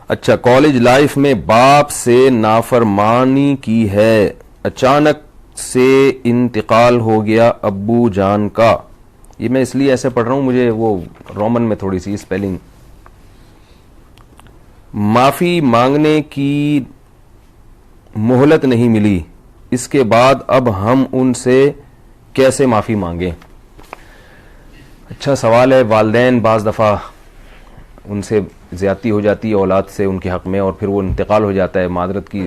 اچھا، college life میں باپ سے نافرمانی کی ہے، اچانک سے انتقال ہو گیا ابو جان کا. یہ میں اس لیے ایسے پڑھ رہا ہوں، مجھے وہ رومن میں تھوڑی سی اسپیلنگ. معافی مانگنے کی مہلت نہیں ملی، اس کے بعد اب ہم ان سے کیسے معافی مانگیں؟ اچھا سوال ہے. والدین بعض دفعہ ان سے زیادتی ہو جاتی ہے اولاد سے ان کے حق میں، اور پھر وہ انتقال ہو جاتا ہے معذرت کی،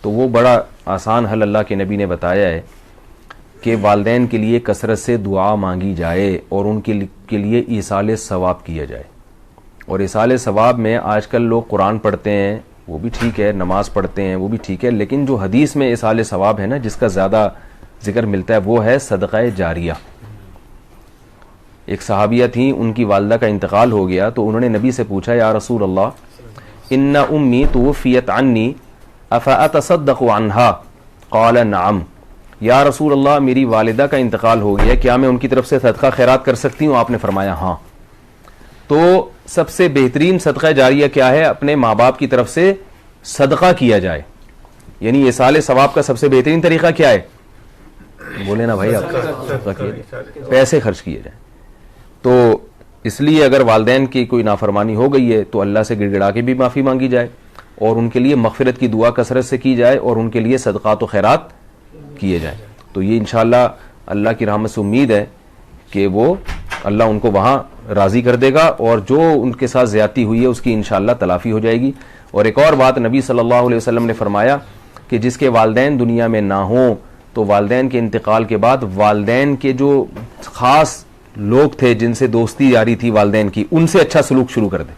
تو وہ بڑا آسان حل اللہ کے نبی نے بتایا ہے کہ والدین کے لیے کثرت سے دعا مانگی جائے اور ان کے لیے ایصال ثواب کیا جائے. اور ایصال ثواب میں آج کل لوگ قرآن پڑھتے ہیں، وہ بھی ٹھیک ہے، نماز پڑھتے ہیں وہ بھی ٹھیک ہے، لیکن جو حدیث میں ایصال ثواب ہے نا، جس کا زیادہ ذکر ملتا ہے، وہ ہے صدقہ جاریہ. ایک صحابیہ تھیں، ان کی والدہ کا انتقال ہو گیا تو انہوں نے نبی سے پوچھا، یا رسول اللہ ان امی توفیت عنی افاتصدق عنہا؟ قال نعم. یا رسول اللہ میری والدہ کا انتقال ہو گیا، کیا میں ان کی طرف سے صدقہ خیرات کر سکتی ہوں؟ آپ نے فرمایا ہاں. تو سب سے بہترین صدقہ جاریہ کیا ہے؟ اپنے ماں باپ کی طرف سے صدقہ کیا جائے. یعنی ایصال ثواب کا سب سے بہترین طریقہ کیا ہے؟ بولے نا بھائی، آپ پیسے خرچ کیے جائیں. تو اس لیے اگر والدین کی کوئی نافرمانی ہو گئی ہے تو اللہ سے گڑ گڑا کے بھی معافی مانگی جائے، اور ان کے لیے مغفرت کی دعا کثرت سے کی جائے، اور ان کے لیے صدقات و خیرات کیے جائیں. تو یہ انشاءاللہ اللہ کی رحمت سے امید ہے کہ وہ اللہ ان کو وہاں راضی کر دے گا، اور جو ان کے ساتھ زیادتی ہوئی ہے اس کی انشاءاللہ تلافی ہو جائے گی. اور ایک اور بات نبی صلی اللہ علیہ وسلم نے فرمایا کہ جس کے والدین دنیا میں نہ ہوں تو والدین کے انتقال کے بعد والدین کے جو خاص لوگ تھے جن سے دوستی جاری تھی والدین کی، ان سے اچھا سلوک شروع کر دے.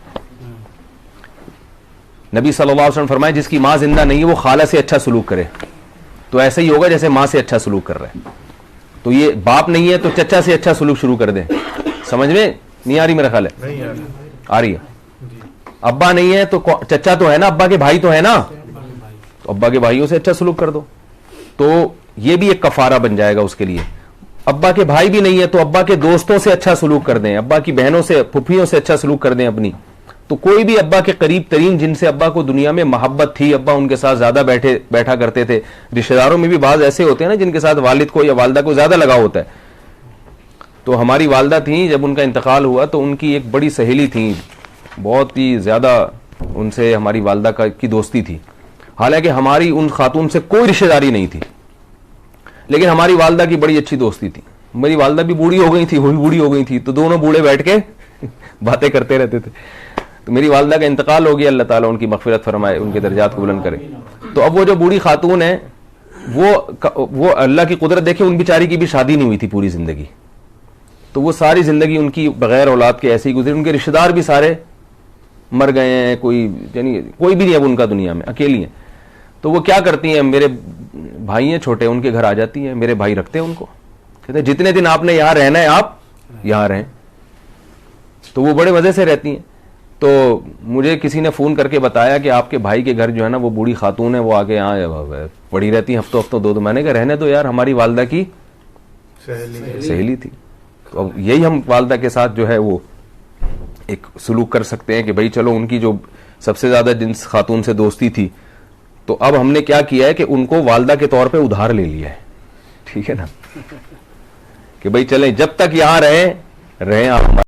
نبی صلی اللہ علیہ وسلم فرمائے جس کی ماں زندہ نہیں ہے وہ خالہ سے اچھا سلوک کرے، تو ایسا ہی ہوگا جیسے ماں سے اچھا سلوک کر رہا ہے. تو یہ باپ نہیں ہے تو چچا سے اچھا سلوک شروع کر دیں. سمجھ میں نہیں آ رہی؟ میرا خیال ہے آ رہی ہے. ابا نہیں ہے تو چچا تو ہے نا، ابا کے بھائی تو ہے نا، تو ابا کے بھائیوں سے اچھا سلوک کر دو. تو یہ بھی ایک کفارہ بن جائے گا اس کے لیے. ابا کے بھائی بھی نہیں ہے تو ابا کے دوستوں سے اچھا سلوک کر دیں، ابا کی بہنوں سے پھپھیوں سے اچھا سلوک کر دیں اپنی. تو کوئی بھی ابا کے قریب ترین جن سے ابا کو دنیا میں محبت تھی، ابا ان کے ساتھ زیادہ بیٹھا کرتے تھے. رشتہ داروں میں بھی بعض ایسے ہوتے ہیں نا جن کے ساتھ والد کو یا والدہ کو زیادہ لگاؤ ہوتا ہے. تو ہماری والدہ تھیں، جب ان کا انتقال ہوا تو ان کی ایک بڑی سہیلی تھیں، بہت ہی زیادہ ان سے ہماری والدہ کی دوستی تھی. حالانکہ ہماری ان خاتون سے کوئی رشتہ داری نہیں تھی، لیکن ہماری والدہ کی بڑی اچھی دوستی تھی. میری والدہ بھی بوڑھی ہو گئی تھی، وہ بھی بوڑھی ہو گئی تھی، تو دونوں بوڑھے بیٹھ کے باتیں کرتے رہتے تھے. تو میری والدہ کا انتقال ہو گیا، اللہ تعالیٰ ان کی مغفرت فرمائے، ان کے درجات کو بلند کرے. تو اب وہ جو بوڑھی خاتون ہے وہ اللہ کی قدرت دیکھے، ان بیچاری کی بھی شادی نہیں ہوئی تھی پوری زندگی. تو وہ ساری زندگی ان کی بغیر اولاد کے ایسے ہی گزری. ان کے رشتہ دار بھی سارے مر گئے ہیں، کوئی بھی نہیں اب ان کا دنیا میں، اکیلی ہیں. تو وہ کیا کرتی ہیں، میرے بھائی ہیں چھوٹے، ان کے گھر آ جاتی ہیں. میرے بھائی رکھتے ہیں ان کو، کہتے ہیں جتنے دن آپ نے یہاں رہنا ہے آپ یہاں رہیں. تو وہ بڑے مزے سے رہتی ہیں. تو مجھے کسی نے فون کر کے بتایا کہ آپ کے بھائی کے گھر جو ہے نا وہ بوڑھی خاتون ہے، وہ آگے یہاں پڑی رہتی ہیں ہفتوں دو. میں نے کہا رہنے تو یار، ہماری والدہ کی سہیلی تھی. تو یہی ہم والدہ کے ساتھ جو ہے وہ ایک سلوک کر سکتے ہیں کہ بھائی چلو، ان کی جو سب سے زیادہ جنس خاتون سے دوستی تھی، تو اب ہم نے کیا کیا ہے کہ ان کو والدہ کے طور پہ ادھار لے لیا ہے. ٹھیک ہے نا، کہ بھائی چلیں جب تک یہاں رہیں آپ.